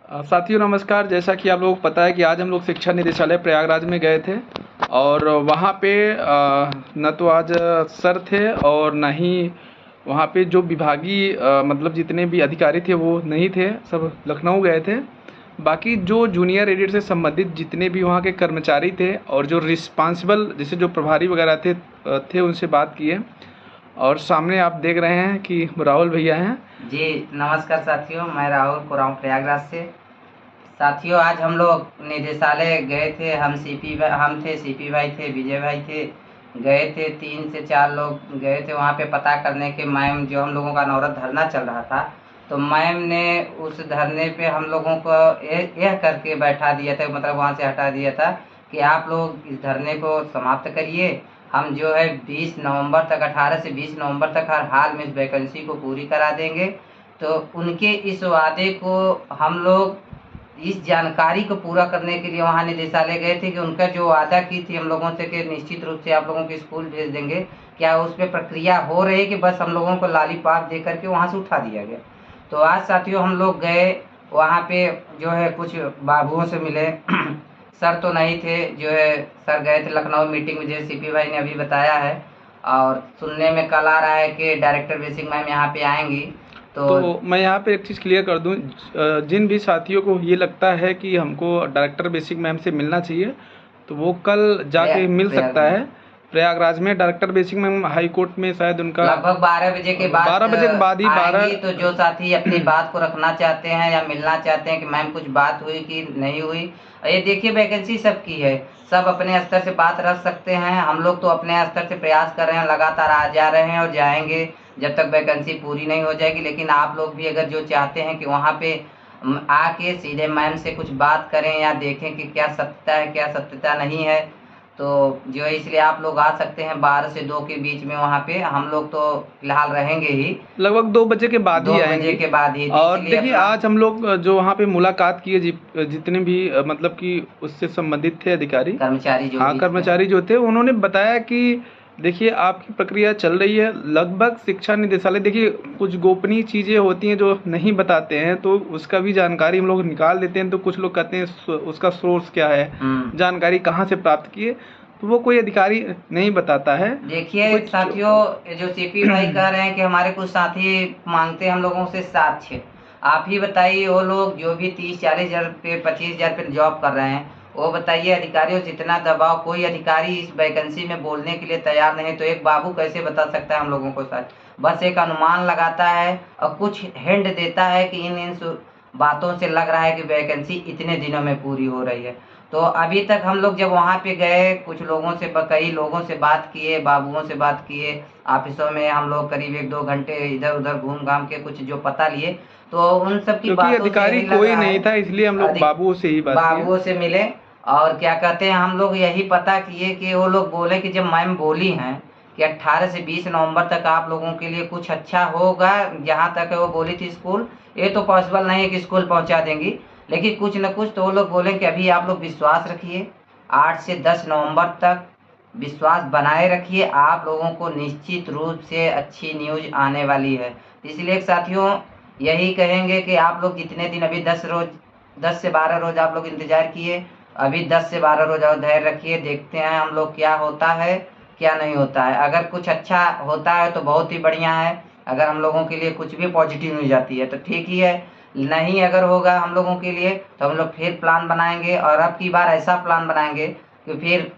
साथियों नमस्कार। जैसा कि आप लोगों को पता है कि आज हम लोग शिक्षा निदेशालय प्रयागराज में गए थे और वहाँ पे न तो आज सर थे और न ही वहाँ पे जो विभागीय मतलब जितने भी अधिकारी थे वो नहीं थे, सब लखनऊ गए थे। बाकी जो जूनियर एडिट से संबंधित जितने भी वहाँ के कर्मचारी थे और जो रिस्पांसिबल जैसे जो प्रभारी वगैरह थे उनसे बात किए। और सामने आप देख रहे हैं कि राहुल भैया हैं। जी नमस्कार साथियों, मैं राहुल कोराऊँ प्रयागराज से। साथियों आज हम लोग निदेशालय गए थे। हम थे सीपी भाई थे, विजय भाई थे, गए थे 3 से 4 लोग गए थे वहाँ पे पता करने के। मैम जो हम लोगों का अनवरत धरना चल रहा था, तो मैम ने उस धरने पे हम लोगों को यह करके बैठा दिया था, मतलब वहाँ से हटा दिया था कि आप लोग इस धरने को समाप्त करिए। हम जो है 20 नवंबर तक 18 से 20 नवंबर तक हर हाल में इस वैकेंसी को पूरी करा देंगे। तो उनके इस वादे को हम लोग इस जानकारी को पूरा करने के लिए वहाँ निदेशालय गए थे कि उनका जो वादा की थी हम लोगों से कि निश्चित रूप से आप लोगों को स्कूल भेज देंगे, क्या उस पर प्रक्रिया हो रही है कि बस हम लोगों को लालीपाप दे करके वहाँ से उठा दिया गया। तो आज साथियों हम लोग गए वहाँ पे, जो है कुछ बाबुओं से मिले। सर तो नहीं थे, जो है सर गए थे लखनऊ मीटिंग में, जैसे सीपी भाई ने अभी बताया है। और सुनने में कल आ रहा है कि डायरेक्टर बेसिक मैम यहाँ पे आएंगी। तो मैं यहाँ पे एक चीज़ क्लियर कर दूँ, जिन भी साथियों को ये लगता है कि हमको डायरेक्टर बेसिक मैम से मिलना चाहिए तो वो कल जाके मिल सकता है प्रयागराज में। Director basic ma'am high court में शायद उनका लगभग 12 बजे के बाद 12 बजे के बाद ही 12। तो जो साथी अपनी बात को रखना चाहते हैं या मिलना चाहते हैं कि मैम कुछ बात हुई कि नहीं हुई, ये देखिए वैकेंसी सबकी है, सब अपने स्तर से बात रख सकते हैं। हम लोग तो अपने स्तर से प्रयास कर रहे हैं, लगातार आ जा रहे हैं और जाएंगे जब तक वैकेंसी पूरी नहीं हो जाएगी। लेकिन आप लोग भी अगर जो चाहते हैं कि वहाँ पे आके सीधे मैम से कुछ बात करें या देखें कि क्या सत्यता है क्या सत्यता नहीं है, तो जो है इसलिए आप लोग आ सकते हैं 12 से 2 के बीच में। वहाँ पे हम लोग तो फिलहाल रहेंगे ही, लगभग 2 बजे के बाद ही आएंगे। 2 बजे के बाद ही। और देखिए आज हम लोग जो वहाँ पे मुलाकात किए जितने भी मतलब कि उससे संबंधित थे अधिकारी कर्मचारी जो कर्मचारी जो थे, उन्होंने बताया कि देखिए आपकी प्रक्रिया चल रही है। लगभग शिक्षा निदेशालय, देखिए कुछ गोपनीय चीज़ें होती हैं जो नहीं बताते हैं, तो उसका भी जानकारी हम लोग निकाल देते हैं। तो कुछ लोग कहते हैं उसका सोर्स क्या है, जानकारी कहाँ से प्राप्त किए, तो वो कोई अधिकारी नहीं बताता है। देखिए साथियों, जो सीपी भाई कह रहे हैं कि हमारे कुछ साथी मांगते हैं हम लोगों से साक्ष्य। आप ही बताइए, वो लोग जो भी 30-40 हज़ार पे 25 हज़ार पे जॉब कर रहे हैं, वो बताइए अधिकारियों से इतना दबाव, कोई अधिकारी इस वैकेंसी में बोलने के लिए तैयार नहीं, तो एक बाबू कैसे बता सकता है हम लोगों को? सच बस एक अनुमान लगाता है और कुछ हिंट देता है कि इन बातों से लग रहा है कि वैकेंसी इतने दिनों में पूरी हो रही है। तो अभी तक हम लोग जब वहाँ पे गए, कुछ लोगों से कई लोगों से बात किए, बाबुओं से बात किए, ऑफिसों में हम लोग करीब 1-2 घंटे इधर उधर घूम घाम के कुछ जो पता लिए, तो उन सब की बातों अधिकारी कोई नहीं था, इसलिए हम लोग बाबुओं से ही बाबुओं से मिले। और क्या कहते हैं, हम लोग यही पता किए कि वो लोग बोले कि जब मैम बोली हैं कि 18 से 20 नवंबर तक आप लोगों के लिए कुछ अच्छा होगा, जहाँ तक वो बोली थी स्कूल, ये तो पॉसिबल नहीं है कि स्कूल पहुँचा देंगी, लेकिन कुछ न कुछ तो वो लोग बोले कि अभी आप लोग विश्वास रखिए, 8 से 10 नवंबर तक विश्वास बनाए रखिए, आप लोगों को निश्चित रूप से अच्छी न्यूज आने वाली है। इसलिए साथियों यही कहेंगे कि आप लोग जितने दिन अभी 10 से 12 रोज आप लोग इंतजार किए, अभी 10 से 12 रोज और धैर्य रखिए, देखते हैं हम लोग क्या होता है क्या नहीं होता है। अगर कुछ अच्छा होता है तो बहुत ही बढ़िया है, अगर हम लोगों के लिए कुछ भी पॉजिटिव न्यूज आती है तो ठीक ही है, नहीं अगर होगा हम लोगों के लिए तो हम लोग फिर प्लान बनाएंगे। और अब की बार ऐसा प्लान बनाएंगे कि फिर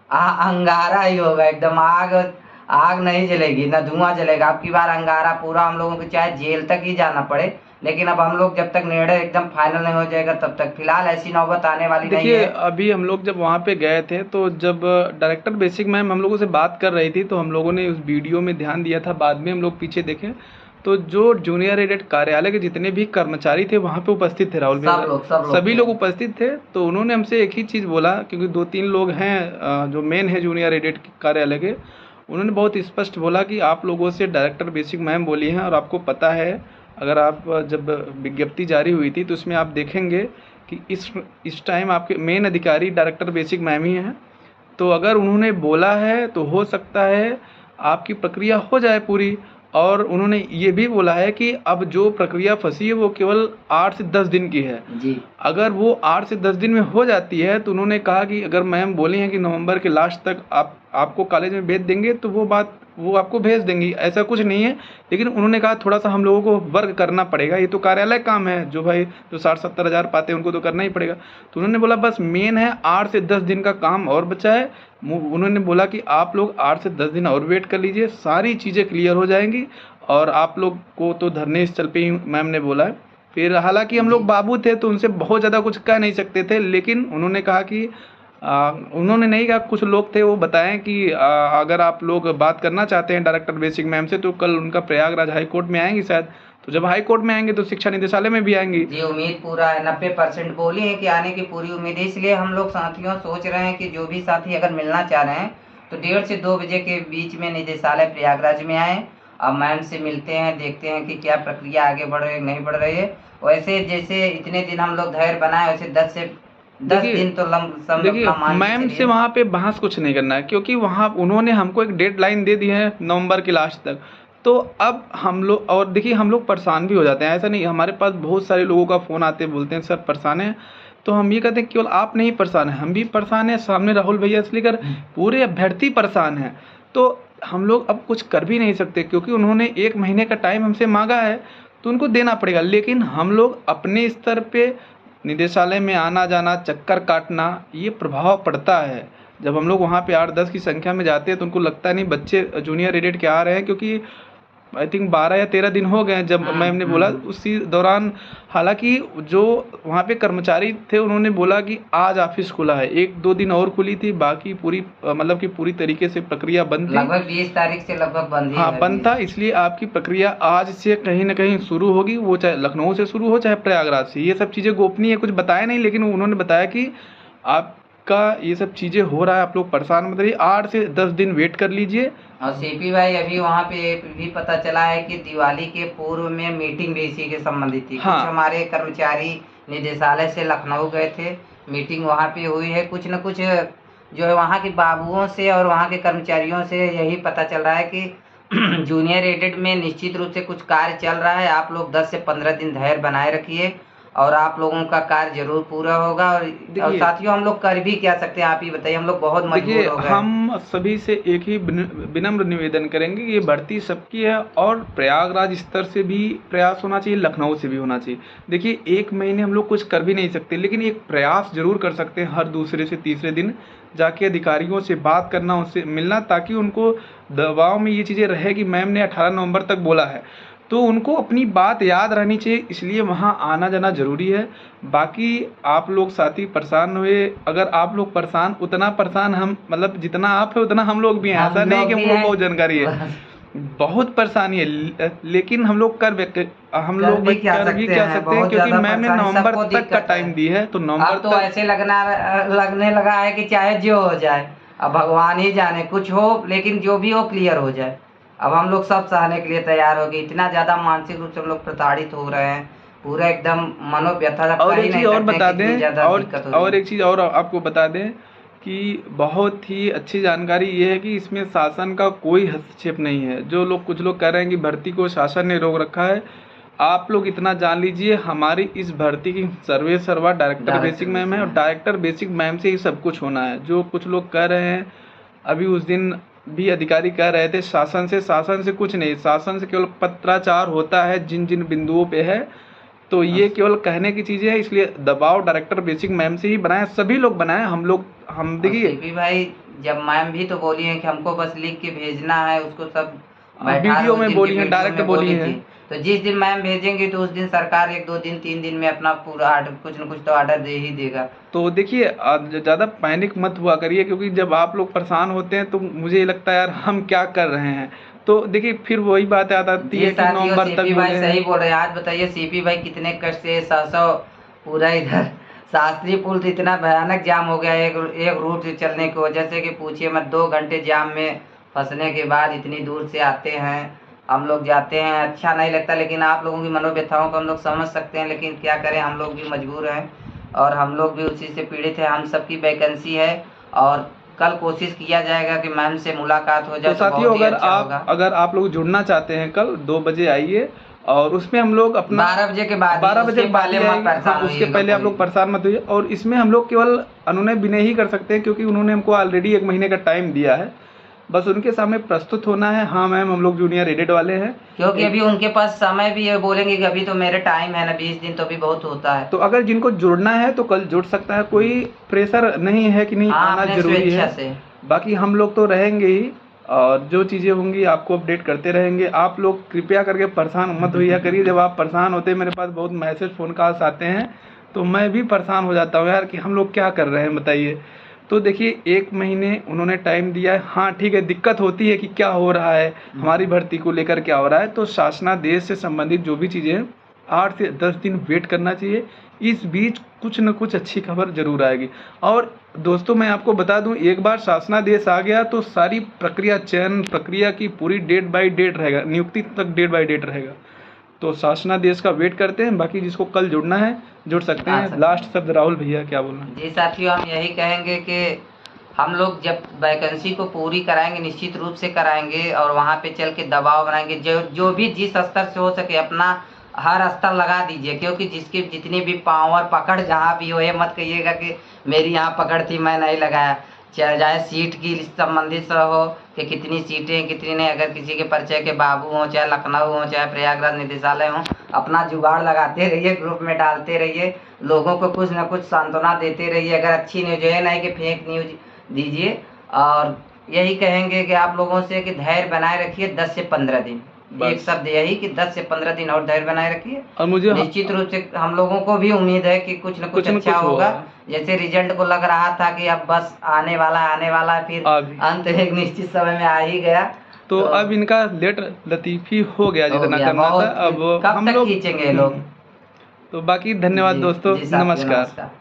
अंगारा ही होगा, एकदम आग आग नहीं जलेगी, ना धुआं जलेगा। अब की बार अंगारा पूरा हम लोगों को, चाहे जेल तक ही जाना पड़े, लेकिन अब हम लोग जब तक निर्णय एकदम फाइनल नहीं हो जाएगा तब तक, फिलहाल ऐसी नौबत आने वाली नहीं है। अभी हम लोग जब वहाँ पे गए थे तो जब डायरेक्टर बेसिक मैम हम लोगों से बात कर रही थी तो हम लोगों ने उस वीडियो में ध्यान दिया था। बाद में हम लोग पीछे देखे तो जो जूनियर एडेड कार्यालय के जितने भी कर्मचारी थे वहाँ पे उपस्थित थे, राहुल भैया सभी लोग उपस्थित थे। तो उन्होंने हमसे एक ही चीज़ बोला, क्योंकि 2-3 लोग हैं जो मेन है जूनियर एडेड कार्यालय के, उन्होंने बहुत स्पष्ट बोला कि आप लोगों से डायरेक्टर बेसिक मैम बोली हैं। और आपको पता है, अगर आप जब विज्ञप्ति जारी हुई थी तो उसमें आप देखेंगे कि इस टाइम आपके मेन अधिकारी डायरेक्टर बेसिक मैम ही हैं। तो अगर उन्होंने बोला है तो हो सकता है आपकी प्रक्रिया हो जाए पूरी। और उन्होंने ये भी बोला है कि अब जो प्रक्रिया फंसी है वो केवल 8 से 10 दिन की है। जी अगर वो 8 से 10 दिन में हो जाती है तो उन्होंने कहा कि अगर मैम बोली हैं कि नवंबर के लास्ट तक आपको कॉलेज में भेज देंगे तो वो आपको भेज देंगी, ऐसा कुछ नहीं है। लेकिन उन्होंने कहा थोड़ा सा हम लोगों को वर्क करना पड़ेगा, ये तो कार्यालय काम है, जो भाई जो 60-70 हज़ार पाते हैं उनको तो करना ही पड़ेगा। तो उन्होंने बोला बस मेन है 8 से 10 दिन का काम और बचा है। उन्होंने बोला कि आप लोग 8 से 10 दिन और वेट कर लीजिए, सारी चीज़ें क्लियर हो जाएंगी और आप लोग को तो धरने स्थल पे ही मैम ने बोला है। फिर हालांकि हम लोग बाबू थे तो उनसे बहुत ज़्यादा कुछ कह नहीं सकते थे, लेकिन उन्होंने कहा कि उन्होंने नहीं कहा, कुछ लोग थे वो बताएं कि अगर आप लोग बात करना चाहते हैं डायरेक्टर बेसिक मैम से तो कल उनका प्रयागराज हाई कोर्ट में आएंगी शायद। तो जब हाई कोर्ट में आएंगे तो शिक्षा निदेशालय में भी आएंगी। जी उम्मीद पूरा है, 90% बोली है कि आने की पूरी उम्मीद है। इसलिए हम लोग साथियों सोच रहे हैं कि जो भी साथी अगर मिलना चाह रहे हैं तो 1:30 से 2 बजे के बीच में निदेशालय प्रयागराज में आए और मैम से मिलते हैं, देखते हैं कि क्या प्रक्रिया आगे बढ़ रही है नहीं बढ़ रही है। वैसे जैसे इतने दिन हम लोग धैर्य बनाए वैसे 10 दिन तो देखिए मैम से वहाँ पे बहस कुछ नहीं करना है, क्योंकि वहाँ उन्होंने हमको एक डेडलाइन दे दी है नवंबर के लास्ट तक। तो अब हम लोग, और देखिए हम लोग परेशान भी हो जाते हैं, ऐसा नहीं, हमारे पास बहुत सारे लोगों का फ़ोन आते हैं, बोलते हैं सर परेशान है। तो हम ये कहते हैं केवल आप नहीं परेशान हैं, हम भी परेशान हैं, सामने राहुल भैया से लेकर पूरे अभ्यर्थी परेशान हैं। तो हम लोग अब कुछ कर भी नहीं सकते, क्योंकि उन्होंने 1 महीने का टाइम हमसे मांगा है तो उनको देना पड़ेगा। लेकिन हम लोग अपने स्तर पे निदेशालय में आना जाना, चक्कर काटना, ये प्रभाव पड़ता है। जब हम लोग वहाँ पे 8-10 की संख्या में जाते हैं तो उनको लगता नहीं बच्चे जूनियर एडेड के आ रहे हैं, क्योंकि आई थिंक 12 या 13 दिन हो गए हैं जब मैम ने बोला। उसी दौरान हालांकि जो वहाँ पे कर्मचारी थे उन्होंने बोला कि आज ऑफिस खुला है, 1-2 दिन और खुली थी, बाकी पूरी मतलब कि पूरी तरीके से प्रक्रिया बंद थी। लगभग 20 तारीख से लगभग बंद ही हाँ है। बंद था, इसलिए आपकी प्रक्रिया आज से कहीं ना कहीं शुरू होगी, वो चाहे लखनऊ से शुरू हो चाहे प्रयागराज से। ये सब चीज़ें गोपनीय है, कुछ बताया नहीं, लेकिन उन्होंने बताया कि आपका ये सब चीज़ें हो रहा है, आप लोग परेशान मत रहिए, 8 से 10 दिन वेट कर लीजिए। और सीपी भाई अभी वहाँ पे भी पता चला है कि दिवाली के पूर्व में मीटिंग भी इसी के संबंधित थी। हाँ। कुछ हमारे कर्मचारी निदेशालय से लखनऊ गए थे, मीटिंग वहाँ पे हुई है। कुछ न कुछ जो है वहाँ के बाबुओं से और वहाँ के कर्मचारियों से यही पता चल रहा है कि जूनियर एडेड में निश्चित रूप से कुछ कार्य चल रहा है। आप लोग 10 से 15 दिन धैर्य बनाए रखिए और आप लोगों का कार्य जरूर पूरा होगा। और साथियों हम लोग कर भी क्या सकते हैं, आप ही बताइए, हम लोग बहुत मजबूर हो गए। हम सभी से एक ही विनम्र निवेदन करेंगे कि ये भर्ती सबकी है और प्रयागराज स्तर से भी प्रयास होना चाहिए, लखनऊ से भी होना चाहिए। देखिए 1 महीने हम लोग कुछ कर भी नहीं सकते, लेकिन एक प्रयास जरूर कर सकते हैं, हर दूसरे से तीसरे दिन जाके अधिकारियों से बात करना, उनसे मिलना, ताकि उनको दबाव में ये चीज़ें रहे कि मैम ने 18 नवंबर तक बोला है, तो उनको अपनी बात याद रहनी चाहिए, इसलिए वहाँ आना जाना ज़रूरी है। बाकी आप लोग साथी परेशान हुए, अगर आप लोग परेशान, उतना परेशान हम, मतलब जितना आप है उतना हम लोग भी हैं, ऐसा नहीं कि हम लोग बहुत जानकारी है, बहुत परेशानी है, लेकिन हम लोग कर भी क्या सकते हैं, क्योंकि मैम ने नवंबर तक का टाइम दी है। तो नवंबर तो ऐसे लगने लगा है कि चाहे जो हो जाए, अब भगवान ही जाने, कुछ हो लेकिन जो भी हो क्लियर हो जाए। अब हम लोग सब सहने के लिए तैयार हो गए। इतना ज़्यादा मानसिक रूप से हम लोग प्रताड़ित हो रहे हैं, पूरा एकदम मनोव्यथा। और एक चीज़ और बता दें, और एक चीज़ और आपको बता दें कि बहुत ही अच्छी जानकारी ये है कि इसमें शासन का कोई हस्तक्षेप नहीं है। जो लोग, कुछ लोग कह रहे हैं कि भर्ती को शासन ने रोक रखा है, आप लोग इतना जान लीजिए, हमारी इस भर्ती की सर्वे सर्वा डायरेक्टर बेसिक मैम है, और डायरेक्टर बेसिक मैम से ही सब कुछ होना है। जो कुछ लोग कह रहे हैं, अभी उस दिन भी अधिकारी कह रहे थे शासन से कुछ नहीं, शासन से केवल पत्राचार होता है जिन जिन बिंदुओं पे है, तो ये केवल कहने की चीज़ें है। इसलिए दबाव डायरेक्टर बेसिक मैम से ही बनाए, सभी लोग बनाए, हम देखिए भाई, जब मैम भी तो बोली है कि हमको बस लिख के भेजना है, उसको सब वीडियो में बोली है, डायरेक्ट बोली है। तो जिस दिन मैम भेजेंगे तो उस दिन सरकार 1-2 दिन 3 दिन में अपना पूरा आर्डर, कुछ न कुछ तो आर्डर दे ही देगा। तो देखिए ज़्यादा पैनिक मत हुआ करिए, क्योंकि जब आप लोग परेशान होते हैं तो मुझे ये लगता है यार हम क्या कर रहे हैं। तो देखिए फिर वही बात याद आती है कि नवंबर तक सीपी भाई सही बोल रहे हैं। आज बताइए सीपी भाई कितने कष्ट से 100 पूरा इधर शास्त्री पुल तो इतना भयानक जाम हो गया एक रूट से चलने की वजह से कि पूछिए मत। 2 घंटे जाम में फंसने के बाद इतनी दूर से आते हैं, हम लोग जाते हैं, अच्छा नहीं लगता। लेकिन आप लोगों की मनोव्यथाओं को हम लोग समझ सकते हैं, लेकिन क्या करें, हम लोग भी मजबूर हैं और हम लोग भी उसी से पीड़ित हैं। हम सबकी वैकेंसी है और कल कोशिश किया जाएगा कि मैम से मुलाकात हो जाए तो तो साथियों, बहुत ही अगर अच्छा होगा। अगर आप लोग जुड़ना चाहते हैं कल 2 बजे आइए, और उसमें हम लोग अपना 12 बजे के बाद ही, 12 बजे उसके के बाद पहले ही मत आएंगे। परेशान हाँ, उसके होइएगा पहले आप कोई लोग भी। परेशान मत होइए। और इसमें हम लोग केवल अनुनय विनय ही कर सकते हैं, क्योंकि उन्होंने हमको ऑलरेडी 1 महीने का टाइम दिया है। बस उनके सामने प्रस्तुत होना है, हाँ मैम हम लोग जूनियर एडेड वाले हैं। क्योंकि अभी उनके पास समय भी है, बोलेंगे कि अभी तो मेरे टाइम है ना, 20 दिन तो अभी बहुत होता है। तो अगर जिनको जुड़ना है तो कल जुड़ सकता है, कोई प्रेशर नहीं है कि नहीं हाँ, आना अपने जरूरी स्वेच्छा है। से। बाकी हम लोग तो रहेंगे ही, और जो चीज़ें होंगी आपको अपडेट करते रहेंगे। आप लोग कृपया करके परेशान मत होइया करिए। जब आप परेशान होते हैं, मेरे पास बहुत मैसेज फ़ोन कॉल्स आते हैं, तो मैं भी परेशान हो जाता हूँ यार कि हम लोग क्या कर रहे हैं बताइए। तो देखिए 1 महीने उन्होंने टाइम दिया है। हाँ ठीक है, दिक्कत होती है कि क्या हो रहा है, हमारी भर्ती को लेकर क्या हो रहा है। तो शासनादेश से संबंधित जो भी चीज़ें हैं, 8 से 10 दिन वेट करना चाहिए। इस बीच कुछ न कुछ अच्छी खबर ज़रूर आएगी। और दोस्तों मैं आपको बता दूं, एक बार शासनादेश आ गया तो सारी प्रक्रिया, चयन प्रक्रिया की पूरी डेट बाय डेट रहेगा, नियुक्ति तक डेट बाय डेट रहेगा। तो शासनादेश का वेट करते हैं। बाकी जिसको कल जुड़ना है जुड़ सकते आ हैं। सकते लास्ट हैं। शब्द राहुल भैया क्या बोलना है? जी साथियों, हम यही कहेंगे कि हम लोग जब वैकेंसी को पूरी कराएंगे, निश्चित रूप से कराएंगे, और वहाँ पे चल के दबाव बनाएंगे। जो भी जिस स्तर से हो सके अपना हर स्तर लगा दीजिए, क्योंकि जिसकी जितनी भी पावर पकड़ जहाँ भी हो, ये मत कहिएगा कि मेरी यहाँ पकड़ थी मैं नहीं लगाया। चाहे सीट की संबंधित से हो कि कितनी सीटें कितनी नहीं, अगर किसी के परिचय के बाबू हों, चाहे लखनऊ हो, चाहे प्रयागराज निदेशालय हो, अपना जुगाड़ लगाते रहिए, ग्रुप में डालते रहिए, लोगों को कुछ ना कुछ सांत्वना देते रहिए। अगर अच्छी न्यूज है, नहीं कि फेक न्यूज दीजिए। और यही कहेंगे कि आप लोगों से कि धैर्य बनाए रखिए 10 से 15 दिन। एक बस। शब्द यही कि 10 से 15 दिन और धैर्य बनाए रखिए। और मुझे निश्चित रूप से हम लोगों को भी उम्मीद है कि कुछ न कुछ अच्छा होगा। जैसे रिजल्ट को लग रहा था कि अब बस आने वाला है, फिर अंत एक निश्चित समय में आ ही गया। तो अब इनका लेट लतीफ़ी हो गया जितना करना था। अब कब हम तक लोग खींचेंगे लोग। तो बाकी धन्यवाद जी दोस्तों, जी साथियों, नमस्कार। नमस्कार।